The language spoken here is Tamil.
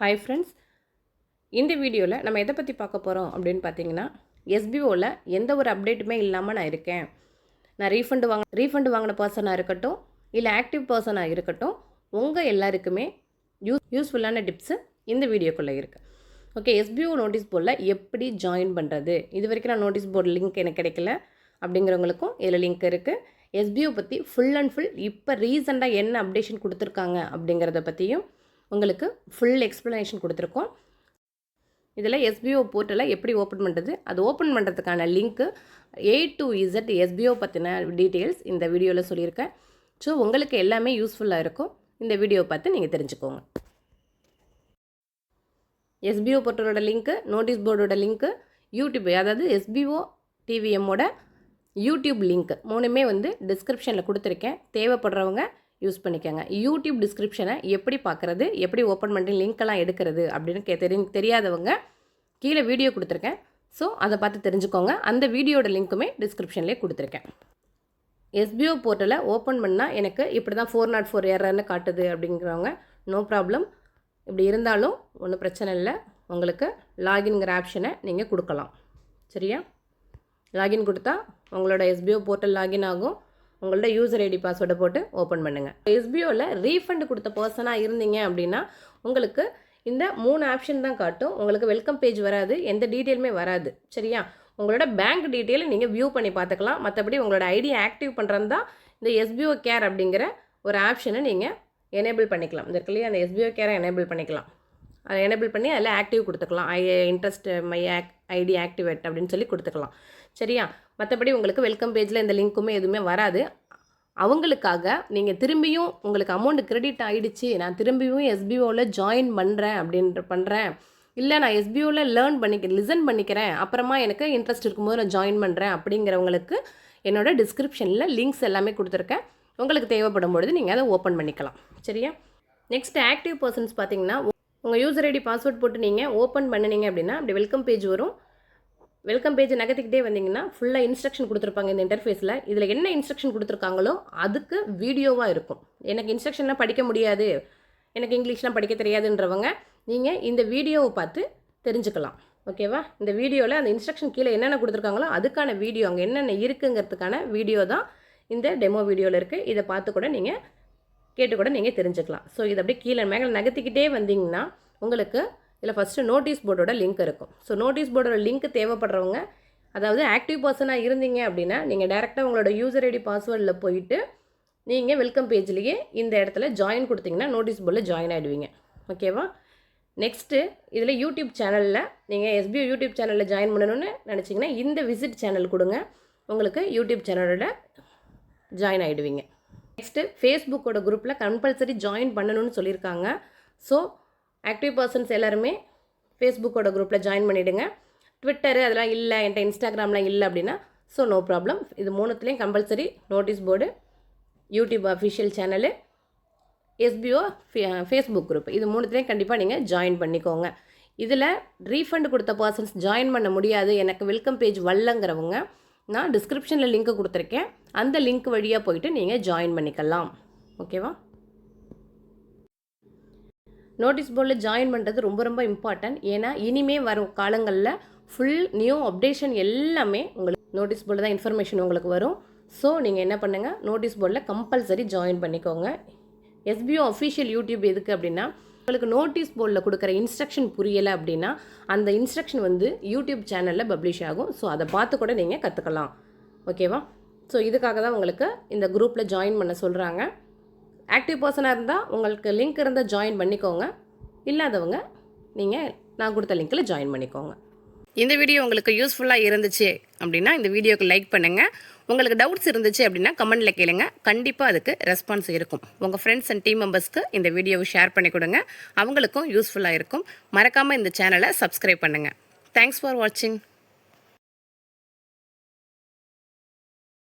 ஹாய் ஃப்ரெண்ட்ஸ், இந்த வீடியோவில் நம்ம எதை பற்றி பார்க்க போகிறோம் அப்படின்னு பார்த்தீங்கன்னா, எஸ்பிஓவில் எந்த ஒரு அப்டேட்டுமே இல்லாமல் நான் இருக்கேன். நான் ரீஃபண்டு வாங்கின பர்சனாக இருக்கட்டும், இல்லை ஆக்டிவ் பர்சனாக இருக்கட்டும், உங்கள் எல்லாருக்குமே யூஸ்ஃபுல்லான டிப்ஸு இந்த வீடியோக்குள்ளே இருக்குது. ஓகே, எஸ்பிஓ நோட்டீஸ் போர்டில் எப்படி ஜாயின் பண்ணுறது? இது வரைக்கும் நான் நோட்டீஸ் போர்டு லிங்க் எனக்கு கிடைக்கல அப்படிங்கிறவங்களுக்கும் இதில் லிங்க் இருக்குது. எஸ்பிஓ பற்றி ஃபுல் அண்ட் ஃபுல் இப்போ ரீசெண்டாக என்ன அப்டேஷன் கொடுத்துருக்காங்க அப்படிங்கிறத பற்றியும் உங்களுக்கு ஃபுல் எக்ஸ்ப்ளனேஷன் கொடுத்துருக்கோம். இதில் எஸ்பிஓ போர்ட்டலில் எப்படி ஓப்பன் பண்ணுறது, அது ஓப்பன் பண்ணுறதுக்கான link A to Z SPO பற்றின டீட்டெயில்ஸ் இந்த வீடியோவில் சொல்லியிருக்கேன். ஸோ உங்களுக்கு எல்லாமே யூஸ்ஃபுல்லாக இருக்கும். இந்த வீடியோ பார்த்து நீங்கள் தெரிஞ்சுக்கோங்க. எஸ்பிஓ போர்ட்டலோட லிங்க்கு, நோட்டீஸ் போர்டோட லிங்க்கு, யூடியூப் அதாவது எஸ்பிஓ டிவிஎம்மோட யூடியூப் லிங்க் மூணுமே டிஸ்கிரிப்ஷனில் கொடுத்துருக்கேன். தேவைப்படுறவங்க யூஸ் பண்ணிக்கோங்க. யூடியூப் டிஸ்கிரிப்ஷனை எப்படி பார்க்குறது, எப்படி ஓப்பன் பண்ணி லிங்க்கெல்லாம் எடுக்கிறது அப்படின்னு தெரியாதவங்க கீழே வீடியோ கொடுத்துருக்கேன். ஸோ அதை பார்த்து தெரிஞ்சுக்கோங்க. அந்த வீடியோட லிங்க்குமே டிஸ்கிரிப்ஷன்லேயே கொடுத்துருக்கேன். எஸ்பிஓ போர்ட்டலை ஓப்பன் பண்ணால் எனக்கு இப்படி தான் 404 எரர்னு காட்டுது அப்படிங்கிறவங்க நோ ப்ராப்ளம். இப்படி இருந்தாலும் ஒன்றும் பிரச்சனை இல்லை. உங்களுக்கு லாகின்ங்கிற ஆப்ஷனை நீங்கள் கொடுக்கலாம். சரியா? லாகின் கொடுத்தா உங்களோட எஸ்பிஓ போர்ட்டல் லாகின் ஆகும். உங்களோட யூசர் ஐடி பாஸ்வேர்டை போட்டு ஓப்பன் பண்ணுங்கள். எஸ்பிஓவில் ரீஃபண்ட் கொடுத்த பர்சனாக இருந்தீங்க அப்படின்னா உங்களுக்கு இந்த 3 ஆப்ஷன் தான் காட்டும். உங்களுக்கு வெல்கம் பேஜ் வராது, எந்த டீட்டெயிலுமே வராது. சரியா? உங்களோட பேங்க் டீட்டெயில் நீங்கள் வியூ பண்ணி பார்த்துக்கலாம். மற்றபடி உங்களோட ஐடி ஆக்டிவ் பண்ணுறது தான் இந்த எஸ்பிஓ கேர் அப்படிங்கிற ஒரு ஆப்ஷனை நீங்கள் எனேபிள் பண்ணிக்கலாம். இந்த இருக்குல்லையே அந்த எஸ்பிஓ கேரை எனேபிள் பண்ணிக்கலாம். அதை எனேபிள் பண்ணி அதில் ஆக்டிவ் கொடுத்துக்கலாம். இன்ட்ரெஸ்ட் மை ஐடி ஆக்டிவேட் அப்படின்னு சொல்லி கொடுத்துக்கலாம். சரியா? மற்றபடி உங்களுக்கு வெல்கம் பேஜில் இந்த லிங்க்குமே எதுவுமே வராது. அவங்களுக்காக நீங்கள் திரும்பியும் உங்களுக்கு அமௌண்ட் கிரெடிட் ஆகிடுச்சு, நான் திரும்பியும் எஸ்பிஓவில் ஜாயின் பண்ணுறேன், இல்லை நான் எஸ்பிஓவில் லிசன் பண்ணிக்கிறேன், அப்புறமா எனக்கு இன்ட்ரெஸ்ட் இருக்கும்போது நான் ஜாயின் பண்ணுறேன் அப்படிங்கிறவங்களுக்கு என்னோடய டிஸ்கிரிப்ஷனில் லிங்க்ஸ் எல்லாமே கொடுத்துருக்கேன். உங்களுக்கு தேவைப்படும் பொழுது நீங்கள் அதை ஓப்பன் பண்ணிக்கலாம். சரியா? நெக்ஸ்ட் ஆக்டிவ் பர்சன்ஸ் பார்த்தீங்கன்னா, உங்கள் யூசர் ஐடி பாஸ்வேர்ட் போட்டு நீங்கள் ஓப்பன் பண்ணினீங்க அப்படின்னா அப்படி வெல்கம் பேஜ் வரும். வெல்கம் பேஜ் நகர்த்திக்கிட்டே வந்தீங்கன்னா ஃபுல்லாக இன்ஸ்ட்ரக்ஷன் கொடுத்துருப்பாங்க இந்த இன்டர்ஃபேஸில். இதில் என்ன இன்ஸ்ட்ரக்ஷன் கொடுத்துருக்காங்களோ அதுக்கு வீடியோவாக இருக்கும். எனக்கு இன்ஸ்ட்ரக்ஷன்லாம் படிக்க முடியாது, எனக்கு இங்கிலீஷ்லாம் படிக்க தெரியாதுன்றவங்க நீங்கள் இந்த வீடியோவை பார்த்து தெரிஞ்சுக்கலாம். ஓகேவா? இந்த வீடியோவில் அந்த இன்ஸ்ட்ரக்ஷன் கீழே என்னென்ன கொடுத்துருக்காங்களோ அதுக்கான வீடியோ, அங்கே என்னென்ன இருக்குங்கிறதுக்கான வீடியோ தான் இந்த டெமோ வீடியோவில் இருக்குது. இதை பார்த்து கூட நீங்கள் கேட்டு கூட நீங்கள் தெரிஞ்சுக்கலாம். ஸோ இதை அப்படியே கீழே மேலே நகர்த்திக்கிட்டே வந்தீங்கன்னா உங்களுக்கு இதில் ஃபஸ்ட்டு நோட்டீஸ் போர்டோட லிங்க் இருக்கும். ஸோ நோட்டீஸ் போர்டோட லிங்க் தேவைப்படுறவங்க, அதாவது ஆக்டிவ் பர்சனாக இருந்தீங்க அப்படின்னா நீங்கள் டேரெக்டாக உங்களோட யூசர் ஐடி பாஸ்வேர்டில் போயிட்டு நீங்கள் வெல்கம் பேஜ்லேயே இந்த இடத்துல ஜாயின் கொடுத்தீங்கன்னா நோட்டீஸ் போர்டில் ஜாயின் ஆகிடுவீங்க. ஓகேவா? நெக்ஸ்ட்டு இதில் யூடியூப் சேனலில் நீங்கள் எஸ்பிஓ யூடியூப் சேனலில் ஜாயின் பண்ணணும்னு நினச்சிங்கன்னா இந்த விசிட் சேனல் கொடுங்க, உங்களுக்கு யூடியூப் சேனலோட ஜாயின் ஆகிடுவீங்க. நெக்ஸ்ட்டு ஃபேஸ்புக்கோட குரூப்பில் கம்பல்சரி ஜாயின் பண்ணணும்னு சொல்லியிருக்காங்க. ஸோ ஆக்டிவ் பர்சன்ஸ் எல்லாருமே ஃபேஸ்புக்கோட குரூப்பில் ஜாயின் பண்ணிவிடுங்க. ட்விட்டரு அதெல்லாம் இல்லை, என்கிட்ட இன்ஸ்டாகிராம்லாம் இல்லை அப்படின்னா ஸோ நோ ப்ராப்ளம். இது மூணுத்துலேயும் compulsory notice board, YouTube official channel, SPO Facebook group, இது மூணுத்துலேயும் கண்டிப்பாக நீங்கள் ஜாயின் பண்ணிக்கோங்க. இதில் ரீஃபண்ட் கொடுத்த பர்சன்ஸ் ஜாயின் பண்ண முடியாது, எனக்கு வெல்கம் பேஜ் வரலங்கிறவங்க நான் டிஸ்கிரிப்ஷனில் லிங்க்கு கொடுத்துருக்கேன். அந்த லிங்க் வழியாக போயிட்டு நீங்கள் ஜாயின் பண்ணிக்கலாம். ஓகேவா? நோட்டீஸ் போர்டில் ஜாயின் பண்ணுறது ரொம்ப ரொம்ப இம்பார்ட்டன்ட். ஏன்னா இனிமே வரும் காலங்களில் ஃபுல் நியூ அப்டேஷன் எல்லாமே உங்களுக்கு நோட்டீஸ் போர்டில் தான் இன்ஃபர்மேஷன் உங்களுக்கு வரும். ஸோ நீங்கள் என்ன பண்ணுங்கள், நோட்டீஸ் போர்டில் கம்பல்சரி ஜாயின் பண்ணிக்கோங்க. எஸ்பிஓ அஃபிஷியல் யூடியூப் எதுக்கு அப்படின்னா, உங்களுக்கு நோட்டீஸ் போர்டில் கொடுக்குற இன்ஸ்ட்ரக்ஷன் புரியலை அப்படின்னா அந்த இன்ஸ்ட்ரக்ஷன் யூடியூப் சேனலில் பப்ளிஷ் ஆகும். ஸோ அதை பார்த்து கூட நீங்கள் கற்றுக்கலாம். ஓகேவா? ஸோ இதுக்காக தான் உங்களுக்கு இந்த குரூப்பில் ஜாயின் பண்ண சொல்கிறாங்க. ஆக்டிவ் பர்சனாக இருந்தால் உங்களுக்கு லிங்க் இருந்தால் ஜாயின் பண்ணிக்கோங்க, இல்லாதவங்க நீங்கள் நான் கொடுத்த லிங்க்கில் ஜாயின் பண்ணிக்கோங்க. இந்த வீடியோ உங்களுக்கு யூஸ்ஃபுல்லாக இருந்துச்சு அப்படின்னா இந்த வீடியோக்கு லைக் பண்ணுங்கள். உங்களுக்கு டவுட்ஸ் இருந்துச்சு அப்படின்னா கமெண்ட்டில் கேளுங்க, கண்டிப்பாக அதுக்கு ரெஸ்பான்ஸ் இருக்கும். உங்கள் ஃப்ரெண்ட்ஸ் அண்ட் டீம் மெம்பர்ஸ்க்கு இந்த வீடியோவை ஷேர் பண்ணி கொடுங்க, அவங்களுக்கும் யூஸ்ஃபுல்லாக இருக்கும். மறக்காமல் இந்த சேனலை சப்ஸ்கிரைப் பண்ணுங்கள். தேங்க்ஸ் ஃபார் வாட்சிங்.